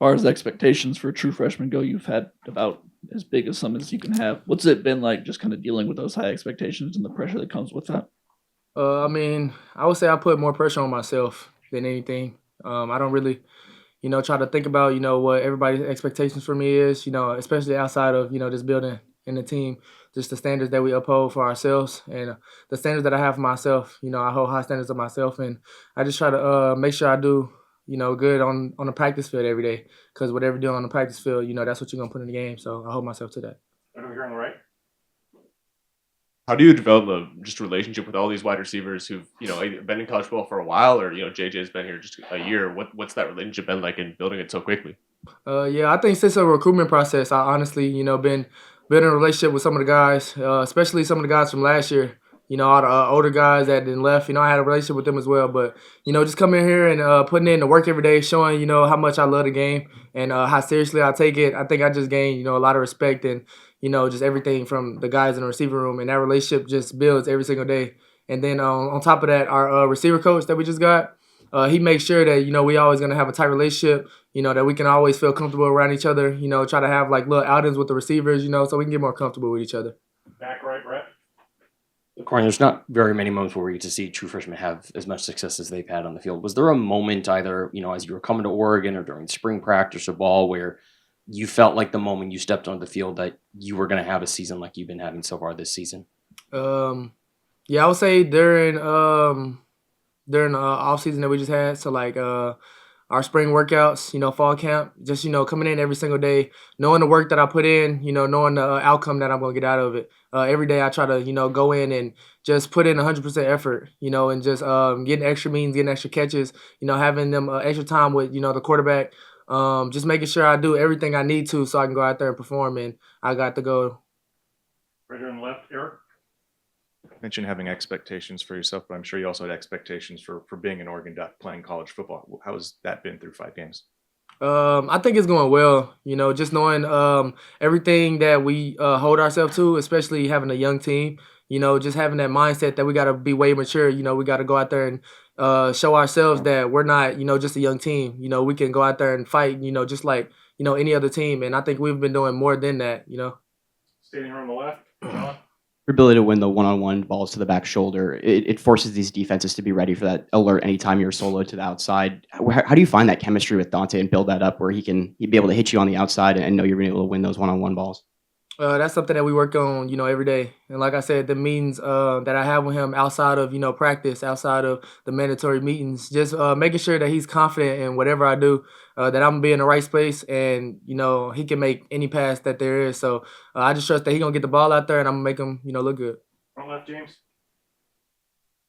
far as expectations for true freshmen go, you've had about as big as some as you can have. What's it been like just kind of dealing with those high expectations and the pressure that comes with that? I mean, I would say I put more pressure on myself than anything. I don't really, try to think about, what everybody's expectations for me is, especially outside of, this building and the team, just the standards that we uphold for ourselves and the standards that I have for myself. I hold high standards of myself, and I just try to make sure I do, good on the practice field every day. Because whatever you're doing on the practice field, that's what you're gonna put in the game. So I hold myself to that. Over here on the right. How do you develop just a relationship with all these wide receivers who've either been in college football for a while, or JJ's been here just a year? What's that relationship been like in building it so quickly? Yeah, I think since the recruitment process, I honestly, been building a relationship with some of the guys, especially some of the guys from last year. All the older guys that then left. I had a relationship with them as well. But just coming here and putting in the work every day, showing how much I love the game and how seriously I take it. I think I just gained a lot of respect and just everything from the guys in the receiver room, and that relationship just builds every single day. And then on top of that, our receiver coach that we just got, he makes sure that we always gonna have a tight relationship. That we can always feel comfortable around each other. Try to have like little outings with the receivers. So we can get more comfortable with each other. Back right, Brett. Corey, there's not very many moments where we get to see true freshmen have as much success as they've had on the field. Was there a moment either, as you were coming to Oregon or during spring practice or ball where you felt like the moment you stepped onto the field that you were going to have a season like you've been having so far this season? Yeah, I would say during the off season that we just had. So like our spring workouts, fall camp, just coming in every single day, knowing the work that I put in, knowing the outcome that I'm gonna get out of it. Every day I try to go in and just put in 100% effort, and just getting extra means, getting extra catches, having them extra time with the quarterback, just making sure I do everything I need to so I can go out there and perform. And I got to go. Right here on the left, Eric. Mentioned having expectations for yourself, but I'm sure you also had expectations for being an Oregon Duck playing college football. How has that been through 5 games? I think it's going well. Just knowing everything that we hold ourselves to, especially having a young team. Just having that mindset that we got to be way mature. We got to go out there and show ourselves that we're not, just a young team. We can go out there and fight. Just like any other team. And I think we've been doing more than that. Standing here on the left, John. Your ability to win the one-on-one balls to the back shoulder, it forces these defenses to be ready for that alert anytime you're solo to the outside. How do you find that chemistry with Dante and build that up where he'd be able to hit you on the outside and know you're able to win those one-on-one balls? That's something that we work on, every day. And like I said, the meetings that I have with him outside of, practice, outside of the mandatory meetings, just making sure that he's confident in whatever I do, that I'm gonna be in the right space and, he can make any pass that there is. So I just trust that he's gonna get the ball out there and I'm gonna make him, look good. Front left, James.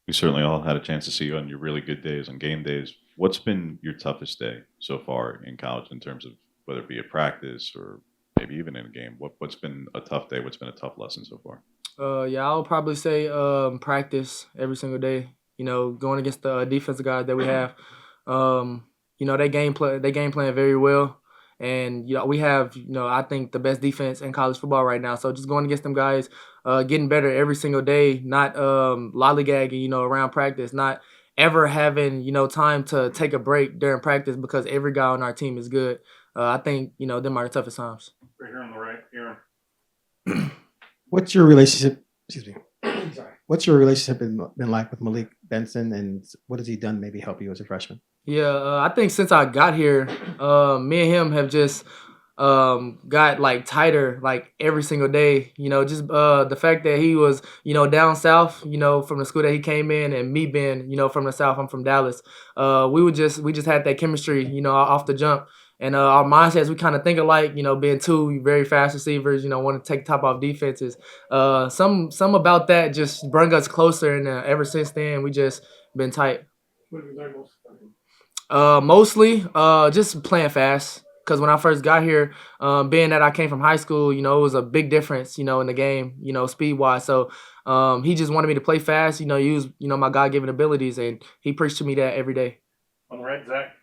We certainly all had a chance to see you on your really good days, on game days. What's been your toughest day so far in college in terms of whether it be a practice or maybe even in a game? What's been a tough day? What's been a tough lesson so far? Yeah, I'll probably say practice every single day. Going against the defensive guys that we have. They game plan very well, and we have I think the best defense in college football right now. So just going against them guys, getting better every single day, not lollygagging around practice, not ever having time to take a break during practice because every guy on our team is good. I think them are the toughest times. Right here on the right, Aaron. What's your relationship? Excuse me. Sorry. What's your relationship been like with Malik Benson, and what has he done to maybe help you as a freshman? Yeah, I think since I got here, me and him have just got like tighter like every single day. Just the fact that he was down south, from the school that he came in, and me being from the south, I'm from Dallas. We just had that chemistry, off the jump. And our mindsets, we kind of think alike, being two very fast receivers, want to take top off defenses. Some about that just bring us closer, and ever since then, we just been tight. What have you learned most about him? Mostly just playing fast. Because when I first got here, being that I came from high school, it was a big difference, in the game, speed-wise. So he just wanted me to play fast, use, my God-given abilities, and he preached to me that every day. On the right, Zach.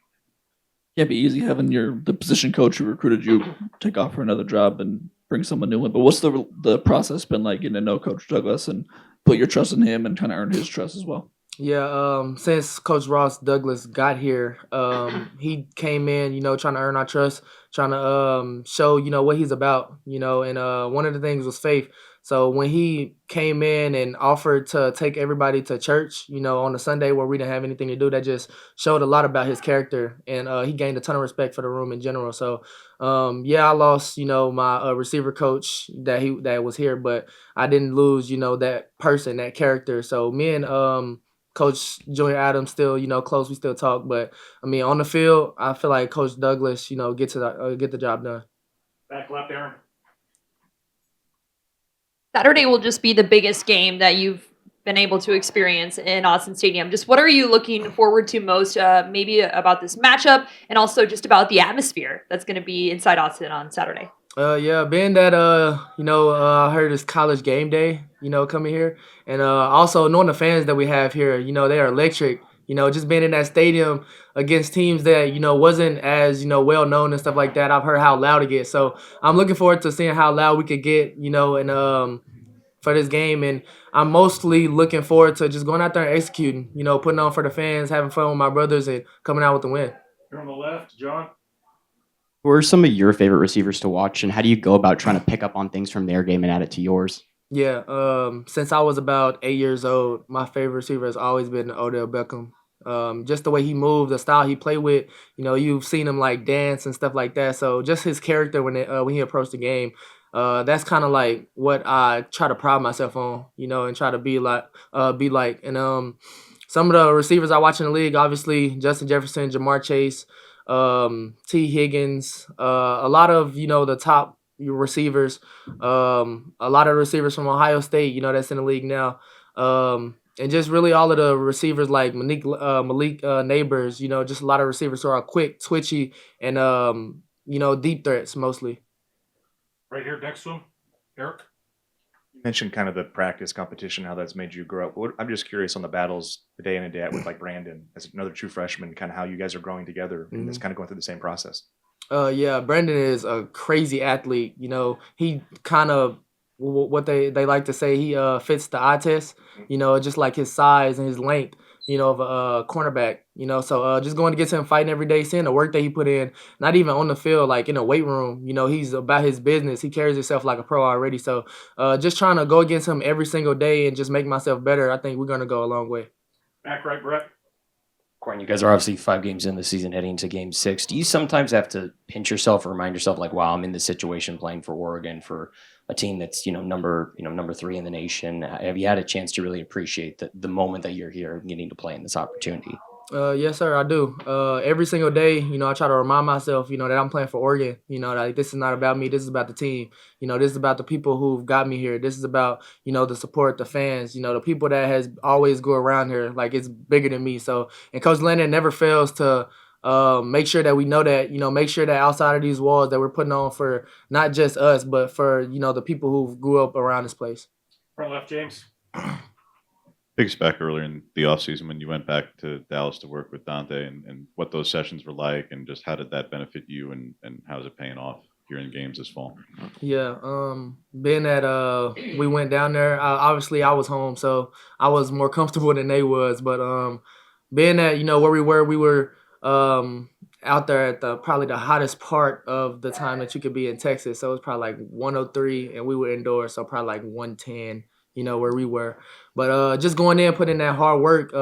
Can't be easy having the position coach who recruited you take off for another job and bring someone new in. But what's the process been like getting to know Coach Douglas and put your trust in him and kind of earn his trust as well? Yeah, since Coach Ross Douglas got here, he came in, trying to earn our trust, trying to show, what he's about, and one of the things was faith. So when he came in and offered to take everybody to church, on a Sunday where we didn't have anything to do, that just showed a lot about his character, and he gained a ton of respect for the room in general. So, yeah, I lost, my receiver coach that was here, but I didn't lose, that person, that character. So me and Coach Junior Adams still, close. We still talk, but I mean, on the field, I feel like Coach Douglas, get the job done. Back left, Aaron. Saturday will just be the biggest game that you've been able to experience in Austin Stadium. Just what are you looking forward to most, maybe about this matchup and also just about the atmosphere that's going to be inside Austin on Saturday? Yeah, being that I heard it's college game day, coming here, and also knowing the fans that we have here, they are electric. Just being in that stadium against teams that wasn't as well known and stuff like that. I've heard how loud it gets, so I'm looking forward to seeing how loud we could get, and for this game, and I'm mostly looking forward to just going out there and executing, putting on for the fans, having fun with my brothers, and coming out with the win. Here on the left, John. Who are some of your favorite receivers to watch, and how do you go about trying to pick up on things from their game and add it to yours? Yeah, since I was about 8 years old, my favorite receiver has always been Odell Beckham. Just the way he moved, the style he played with, you've seen him like dance and stuff like that. So just his character when he approached the game, that's kind of like what I try to pride myself on, and try to be like, And some of the receivers I watch in the league, obviously Justin Jefferson, Jamar Chase, T. Higgins, a lot of the top receivers, a lot of receivers from Ohio State, that's in the league now, and just really all of the receivers like Malik Neighbors, just a lot of receivers who are quick, twitchy, and deep threats mostly. Right here next to him, Eric. You mentioned kind of the practice competition, how that's made you grow up. I'm just curious on the battles the day in and day out with like Brandon as another true freshman, kind of how you guys are growing together and it's kind of going through the same process. Yeah, Brandon is a crazy athlete. He kind of what they like to say. He fits the eye test. Just like his size and his length. Of a cornerback. So just going to get to him fighting every day, seeing the work that he put in, not even on the field, like in a weight room. He's about his business. He carries himself like a pro already. So just trying to go against him every single day and just make myself better. I think we're gonna go a long way. Back right, Brett. Corin, you guys are obviously 5 games in the season, heading into Game 6. Do you sometimes have to pinch yourself or remind yourself, like, wow, I'm in this situation playing for Oregon for a team that's number 3 in the nation? Have you had a chance to really appreciate the moment that you're here, getting to play in this opportunity? Yes, sir, I do. Every single day, I try to remind myself, that I'm playing for Oregon. That this is not about me. This is about the team. This is about the people who've got me here. This is about, the support, the fans, the people that has always go around here. Like, it's bigger than me. So, and Coach Landon never fails to make sure that we know that, make sure that outside of these walls that we're putting on for not just us, but for, the people who grew up around this place. Front left, James. Take us back earlier in the offseason when you went back to Dallas to work with Dante and what those sessions were like and just how did that benefit you and how is it paying off here in games this fall? Yeah, being that we went down there, obviously I was home, so I was more comfortable than they was. But being that where we were out there at probably the hottest part of the time that you could be in Texas. So it was probably like 103, and we were indoors, so probably like 110. Where we were. But just going in, putting in that hard work,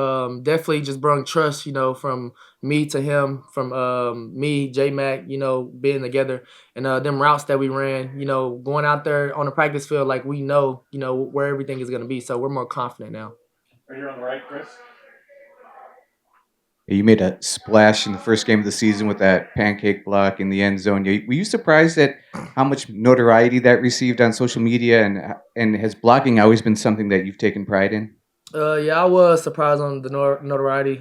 definitely just brought trust, from me to him, from me, J-Mac, being together. And them routes that we ran, going out there on the practice field, like we know, where everything is going to be. So we're more confident now. Right here on the right, Chris. You made a splash in the first game of the season with that pancake block in the end zone. Were you surprised at how much notoriety that received on social media? And has blocking always been something that you've taken pride in? Yeah, I was surprised on the notoriety.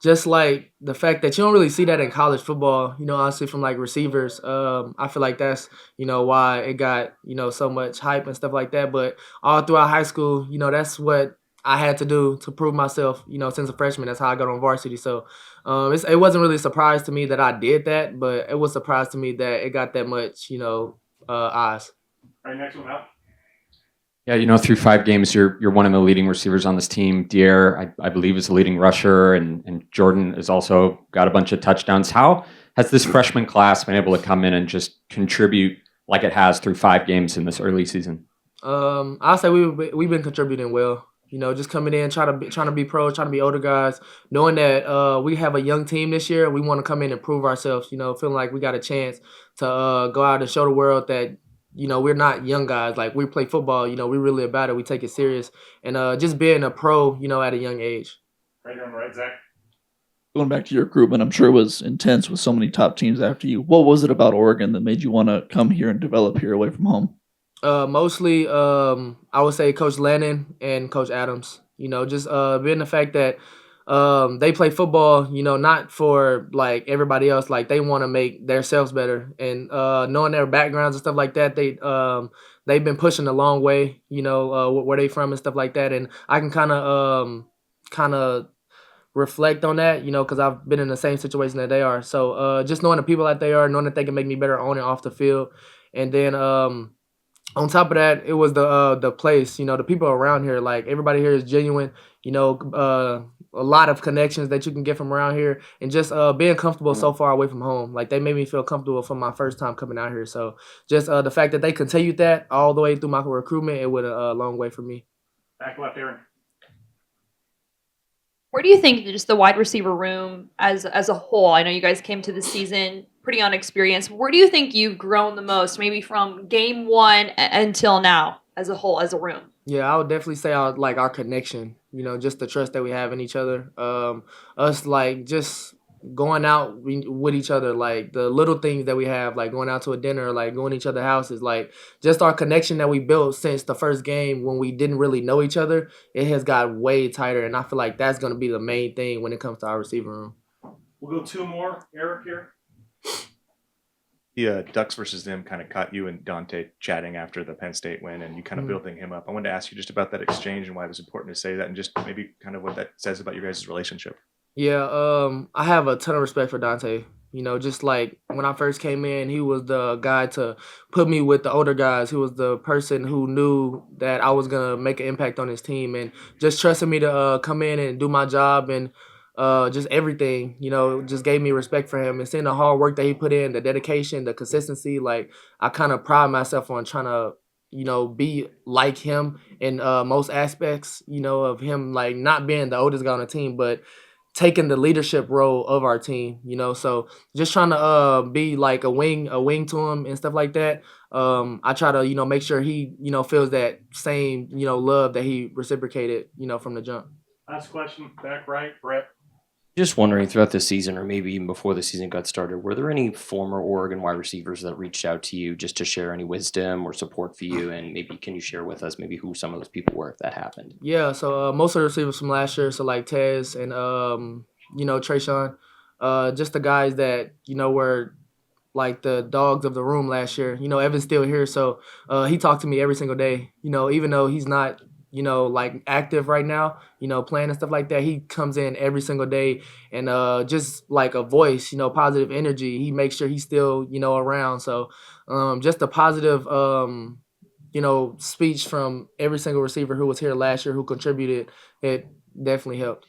Just like the fact that you don't really see that in college football, honestly, from like receivers. I feel like that's, why it got, so much hype and stuff like that. But all throughout high school, that's what I had to do to prove myself, since a freshman. That's how I got on varsity. So it wasn't really a surprise to me that I did that, but it was a surprise to me that it got that much, eyes. Right next one out. Yeah, through 5 games, you're one of the leading receivers on this team. Dier, I believe, is the leading rusher, and Jordan has also got a bunch of touchdowns. How has this freshman class been able to come in and just contribute like it has through 5 games in this early season? I'll say we've been contributing well. Just coming in, trying to be pros, trying to be older guys, knowing that we have a young team this year. We want to come in and prove ourselves. Feeling like we got a chance to go out and show the world that we're not young guys. Like we play football. We're really about it. We take it serious, and just being a pro. At a young age. Right here on the right, Zach. Going back to your recruitment, I'm sure it was intense with so many top teams after you. What was it about Oregon that made you want to come here and develop here away from home? Mostly, I would say Coach Lannon and Coach Adams. Just being the fact that they play football, not for like everybody else. Like they want to make themselves better, and knowing their backgrounds and stuff like that, they've been pushing a long way. Where they from and stuff like that, and I can kind of reflect on that. Because I've been in the same situation that they are. So just knowing the people that they are, knowing that they can make me better on and off the field, and then on top of that, it was the place, the people around here. Like everybody here is genuine, a lot of connections that you can get from around here, and just being comfortable so far away from home. Like they made me feel comfortable from my first time coming out here. So just the fact that they continued that all the way through my recruitment, it went a long way for me. Back left, Aaron. Where do you think just the wide receiver room as a whole? I know you guys came to the season pretty unexperienced. Where do you think you've grown the most, maybe from game one until now as a whole, as a room? Yeah, I would definitely say our connection, just the trust that we have in each other. Us like just going out with each other, like the little things that we have, like going out to a dinner, like going to each other's houses, like just our connection that we built since the first game when we didn't really know each other, it has got way tighter, and I feel like that's going to be the main thing when it comes to our receiver room. We'll go 2 more. Eric here. The Ducks versus them kind of caught you and Dante chatting after the Penn State win, and you kind of building him up. I wanted to ask you just about that exchange and why it was important to say that, and just maybe kind of what that says about your guys' relationship. Yeah, I have a ton of respect for Dante. Just like when I first came in, he was the guy to put me with the older guys. He was the person who knew that I was gonna make an impact on his team, and just trusting me to come in and do my job, and just everything. Just gave me respect for him, and seeing the hard work that he put in, the dedication, the consistency. Like I kind of pride myself on trying to be like him in most aspects. Of him like not being the oldest guy on the team, but taking the leadership role of our team, so just trying to be like a wing to him and stuff like that. I try to, make sure he, feels that same, love that he reciprocated, from the jump. Last question. Back right, Brett. Just wondering, throughout the season, or maybe even before the season got started, were there any former Oregon wide receivers that reached out to you just to share any wisdom or support for you? And maybe can you share with us maybe who some of those people were if that happened? Yeah, so most of the receivers from last year, so like Tez and Trayshawn, just the guys that were like the dogs of the room last year. Evan's still here, so he talked to me every single day. Even though he's not like active right now, playing and stuff like that, he comes in every single day and just like a voice, positive energy. He makes sure he's still around. So just a positive speech from every single receiver who was here last year who contributed. It definitely helped.